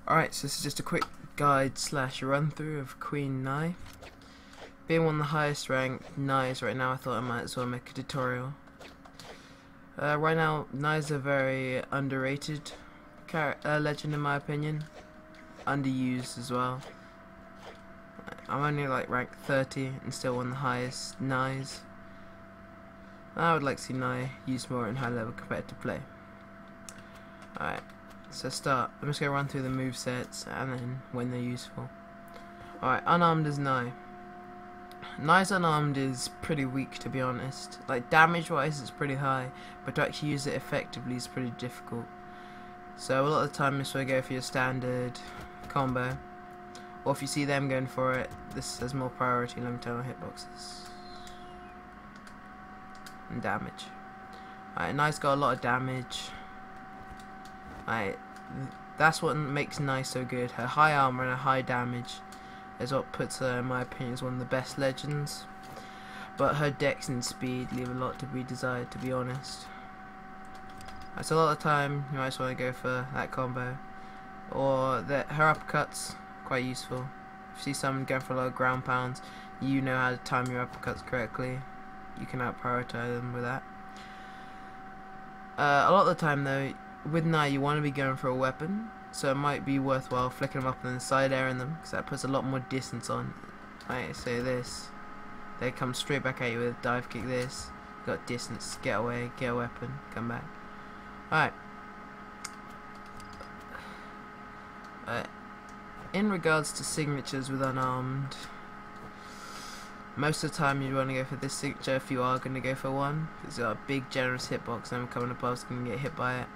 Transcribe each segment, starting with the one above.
Alright, so this is just a quick guide slash run through of Queen Nai. Being one of the highest ranked Nais right now, I thought I might as well make a tutorial. Right now, Nai's a very underrated legend in my opinion. Underused as well. I'm only like ranked 30 and still one of the highest Nais. I would like to see Nai used more in high level competitive play. Alright, so start. I'm just going to run through the movesets and then when they're useful. Alright, unarmed is Nai. Nai's unarmed is pretty weak, to be honest. Like, damage wise it's pretty high, but to actually use it effectively is pretty difficult. So a lot of the time this will go for your standard combo, or if you see them going for it, this has more priority. Let me turn on hitboxes and damage. Alright, Nai's got a lot of damage. Alright, that's what makes Nai so good. Her high armor and her high damage is what puts her, in my opinion, as one of the best legends. But her dex and speed leave a lot to be desired, to be honest. So a lot of the time you might want to go for that combo, or her uppercuts, quite useful. If you see someone going for a lot of ground pounds, you know how to time your uppercuts correctly. You can out prioritize them with that. A lot of the time though, with Nai you want to be going for a weapon, so it might be worthwhile flicking them up and then side airing them, because that puts a lot more distance on. Right, so this, they come straight back at you with a dive kick. This, you got distance, get away, get a weapon, come back. Alright. In regards to signatures with unarmed, most of the time you'd want to go for this signature if you are going to go for one, because it's got a big generous hitbox and coming above is going to get hit by it.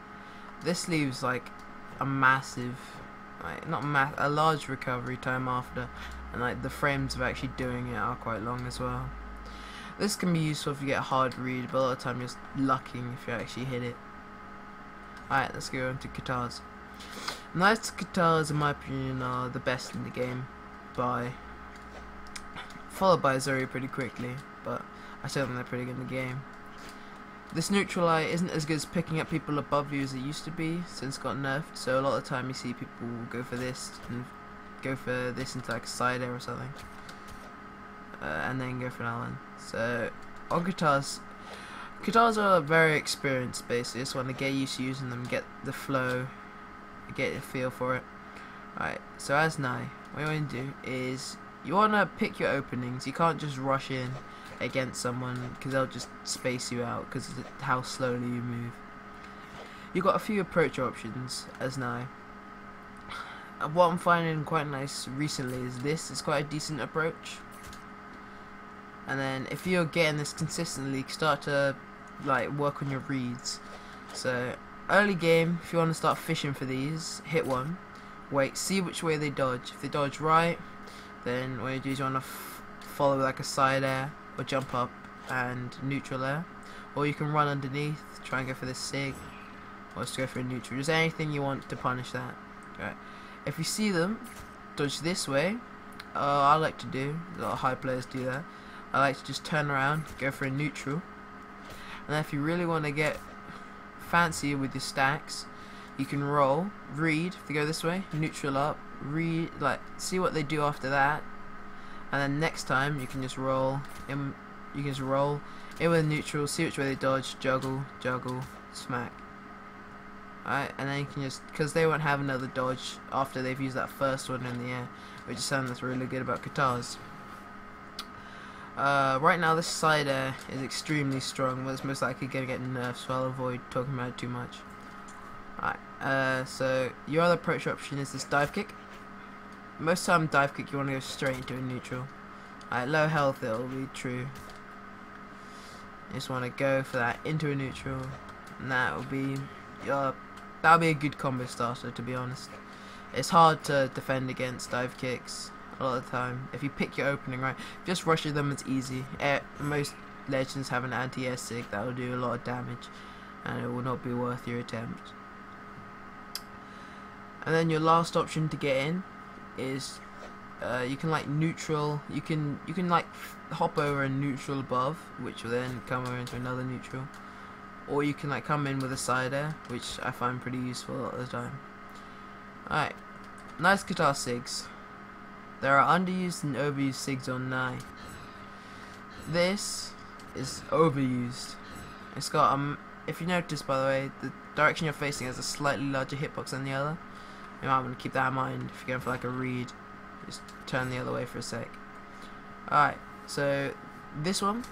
This leaves like a massive, a large recovery time after, and like the frames of actually doing it are quite long as well. This can be useful if you get a hard read, but a lot of the time you're just lucking if you actually hit it. Alright, let's go on to katars. Nice katars, in my opinion, are the best in the game, followed by Zuri pretty quickly, but I still think they're pretty good in the game. This neutral eye isn't as good as picking up people above you as it used to be, since it got nerfed, so a lot of the time you see people go for this and go for this into like a side air or something, and then go for another one. So on katars are very experienced basically. Just want to get used to using them, get the flow, get a feel for it. Alright, so as Nai, what you want to do is you want to pick your openings. You can't just rush in against someone because they'll just space you out because of how slowly you move. You've got a few approach options as Nai. What I'm finding quite nice recently is this is quite a decent approach. And then if you're getting this consistently, start to like work on your reads. So early game, if you want to start fishing for these, hit one, wait, see which way they dodge. If they dodge right, then what you do is you want to follow like a side air or jump up and neutral air, or you can run underneath, try and go for this sig, or just go for a neutral. Just anything you want to punish that. Right. If you see them dodge this way, I like to do, a lot of high players do that, I like to just turn around, go for a neutral, and then if you really want to get fancy with your stacks, you can roll, read, if they go this way, neutral up, read, like, see what they do after that, and then next time you can just roll in, with neutral, see which way they dodge, juggle, juggle, smack. Alright, and then you can just, because they won't have another dodge after they've used that first one in the air, which is something that's really good about katars. Right now this side air is extremely strong, but it's most likely going to get nerfed, so I'll avoid talking about it too much. Alright, so your other approach option is this dive kick. Most time dive kick you want to go straight into a neutral. At low health it'll be true. You just want to go for that into a neutral, and that'll be a good combo starter, to be honest. It's hard to defend against dive kicks a lot of the time. If you pick your opening right, just rushing them, it's easy. Most legends have an anti-air sig that will do a lot of damage, and it will not be worth your attempt. And then your last option to get in is you can like neutral. You can like hop over a neutral above, which will then come over into another neutral, or you can like come in with a side air, which I find pretty useful a lot of the time. Alright, nice guitar SIGs. There are underused and overused SIGs on Nye. This is overused. It's got if you notice, by the way, the direction you're facing has a slightly larger hitbox than the other. You might want to keep that in mind if you're going for like a reed. Just turn the other way for a sec. Alright, so this one,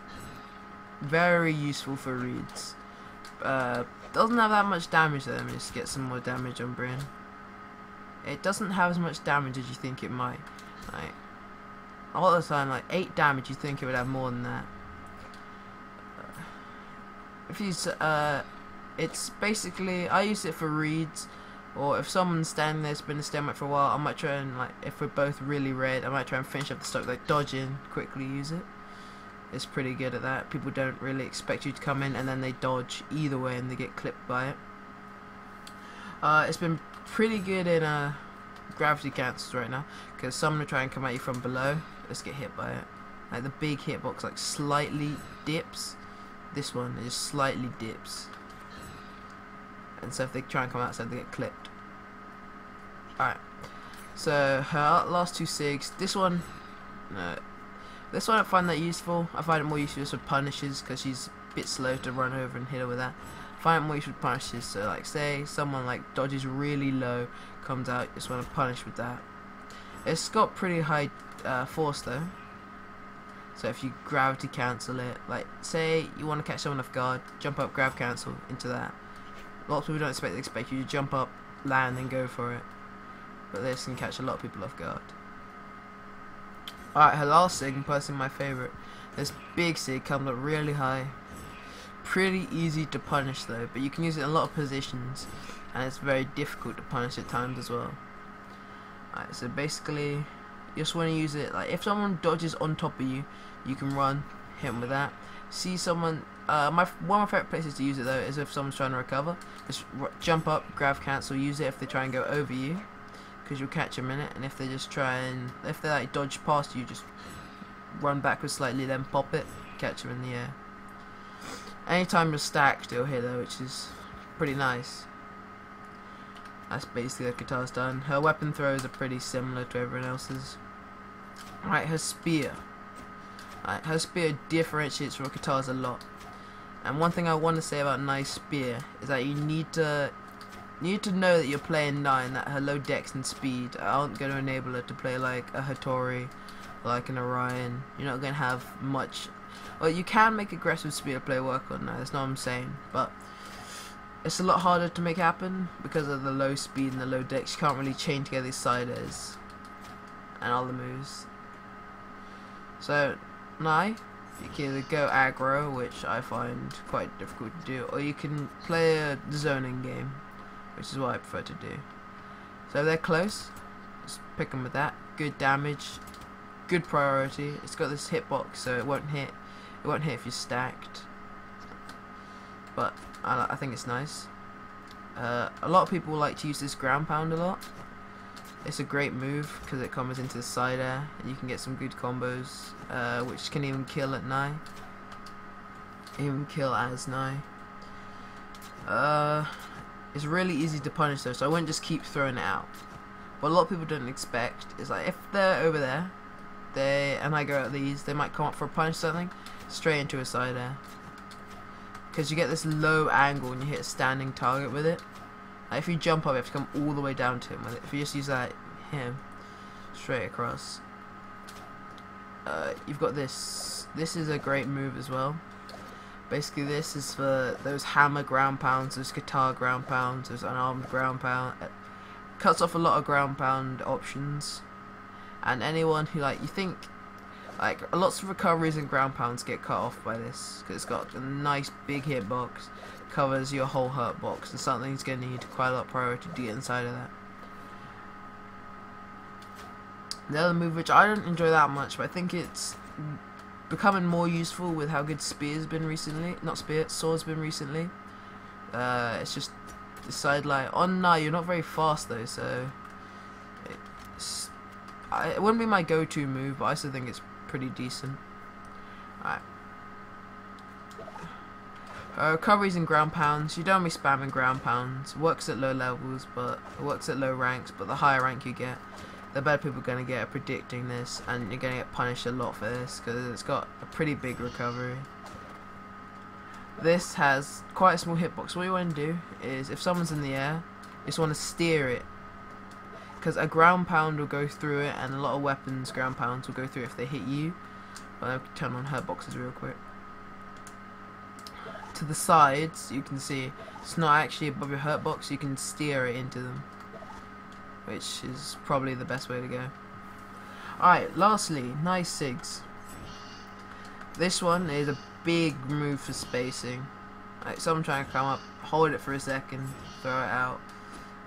very useful for reeds. Doesn't have that much damage though. Let me just get some more damage on Bryn. It doesn't have as much damage as you think it might. Like, all the time, like 8 damage, you think it would have more than that. If you it's basically, I use it for reeds, or if someone's standing there, it's been a stalemate for a while, I might try and, like, if we're both really red, I might try and finish up the stock, like dodge in, quickly use it. It's pretty good at that. People don't really expect you to come in, and then they dodge either way and they get clipped by it. It's been pretty good in gravity cancels right now, because someone will try and come at you from below, just get hit by it. Like the big hitbox like slightly dips. This one, it just slightly dips. And so if they try and come outside, they get clipped. Alright. So her last 2 SIGs. This one I find that useful. I find it more useful for punishes because she's a bit slow to run over and hit her with that. I find it more useful for punishes. So like say someone like dodges really low, comes out, you just want to punish with that. It's got pretty high force though. So if you gravity cancel it, like say you want to catch someone off guard, jump up, grav cancel into that. Lots of people don't expect you to jump up, land, and go for it. But this can catch a lot of people off guard. Alright, her last SIG, and personally my favourite. This big SIG comes up really high. Pretty easy to punish though, but you can use it in a lot of positions, and it's very difficult to punish at times as well. Alright, so basically, you just want to use it, like if someone dodges on top of you, you can run, hit them with that. See someone, one of my favourite places to use it though is if someone's trying to recover. Just jump up, grav cancel, use it if they try and go over you, because you'll catch them in it. And if they just try and, if they like dodge past you, just run backwards slightly, then pop it, catch them in the air. Anytime you're stacked, it'll hit though, which is pretty nice. That's basically the guitar's done. Her weapon throws are pretty similar to everyone else's. Right, her spear. Right, her spear differentiates from guitars a lot. And one thing I want to say about Nye's spear is that you need to know that you're playing Nye, and that her low dex and speed aren't going to enable her to play like a Hattori, like an Orion. You're not going to have much. Well, you can make aggressive spear play work on Nye, that's not what I'm saying, but it's a lot harder to make happen because of the low speed and the low dex. You can't really chain together these side airs and all the moves. So Nye, you can either go aggro, which I find quite difficult to do, or you can play a zoning game, which is what I prefer to do. So if they're close, just pick them with that. Good damage, good priority. It's got this hitbox, so it won't hit. It won't hit if you're stacked. But I think it's nice. A lot of people like to use this ground pound a lot. It's a great move because it comes into the side air and you can get some good combos, which can even kill at Nye. Even kill as Nye. It's really easy to punish though, so I wouldn't just keep throwing it out. What a lot of people don't expect is like if they're over there, and I go at these, they might come up for a punish something, straight into a side air. Because you get this low angle and you hit a standing target with it. Like if you jump up, you have to come all the way down to him with it. If you just use that, him, straight across. You've got this. This is a great move as well. Basically, this is for those hammer ground pounds, those guitar ground pounds, those unarmed ground pound. Cuts off a lot of ground pound options. And anyone who like, you think, like lots of recoveries and ground pounds get cut off by this because it's got a nice big hitbox, covers your whole hurt box, and something's going to need quite a lot of priority to get inside of that. The other move, which I don't enjoy that much, but I think it's becoming more useful with how good Spear's been recently. Not Spear, Sword's been recently. It's just the side light. On Nye, you're not very fast though, so it wouldn't be my go-to move, but I still think it's pretty decent. Alright. Recoveries and ground pounds. You don't be spamming ground pounds. Works at low levels, but it works at low ranks. But the higher rank you get, the better people are going to get at predicting this, and you're going to get punished a lot for this because it's got a pretty big recovery. This has quite a small hitbox. What you want to do is, if someone's in the air, you just want to steer it, because a ground pound will go through it, and a lot of weapons ground pounds will go through it if they hit you. But I'll turn on hurt boxes real quick. To the sides, you can see it's not actually above your hurt box. You can steer it into them, which is probably the best way to go. Alright, lastly, nice SIGs. This one is a big move for spacing. Like, someone trying to come up, hold it for a second, throw it out.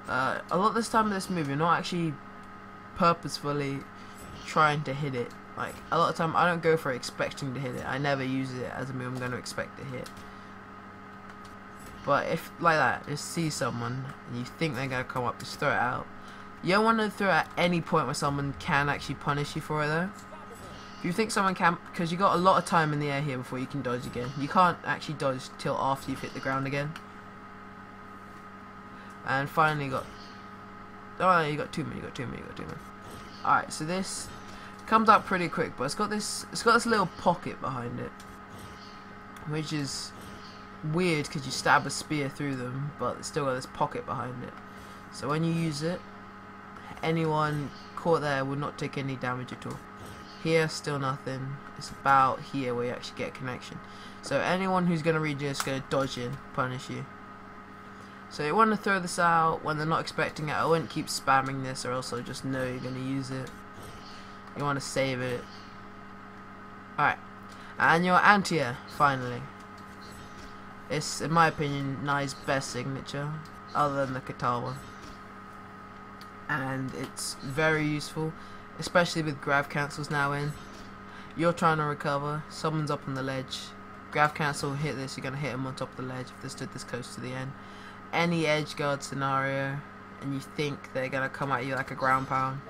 A lot of this time in this move, you're not actually purposefully trying to hit it. Like, a lot of time I don't go for it expecting to hit it. I never use it as a move I'm going to expect to hit. But if, like that, just see someone and you think they're going to come up, just throw it out. You don't want to throw it at any point where someone can actually punish you for it though. If you think someone can, because you got a lot of time in the air here before you can dodge again. You can't actually dodge till after you've hit the ground again. And finally you got, oh, you got 2 men, Alright, so this comes out pretty quick, but it's got this little pocket behind it, which is weird because you stab a spear through them, but it's still got this pocket behind it. So when you use it, anyone caught there will not take any damage at all. Here, still nothing. It's about here where you actually get a connection. So anyone who's going to read you is going to dodge in, punish you. So you want to throw this out when they're not expecting it. I wouldn't keep spamming this, or else they'll just know you're going to use it. You want to save it. Alright, and your anti-air, finally. It's, in my opinion, Nai's best signature, other than the Qatar one. And it's very useful, especially with grav cancels now in. You're trying to recover, someone's up on the ledge. Grav cancel, hit this, you're going to hit them on top of the ledge if they stood this close to the end. Any edge guard scenario, and you think they're going to come at you like a ground pound,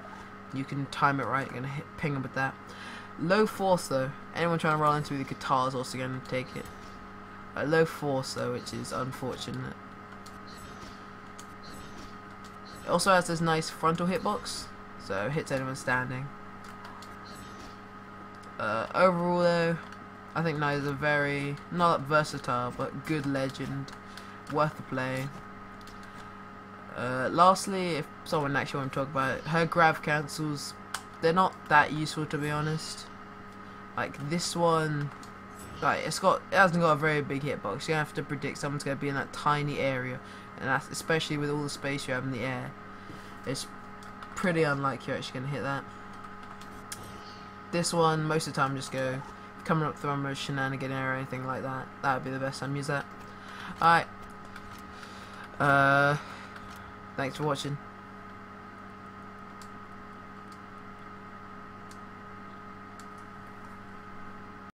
you can time it right, you're going to ping them with that. Low force though, anyone trying to roll into the Qatar is also going to take it. Low force though, which is unfortunate. It also has this nice frontal hitbox, so it hits anyone standing. Overall though, I think Nai is a very, not versatile, but good legend, worth the play. Lastly, if someone actually want to talk about it, her grav cancels, they're not that useful to be honest. Like this one, like it hasn't got a very big hitbox. You have to predict someone's going to be in that tiny area, and that's especially with all the space you have in the air. It's pretty unlikely you're actually going to hit that. This one, most of the time, just go coming up through a shenanigan or anything like that. That would be the best time to use that. Alright. Thanks for watching.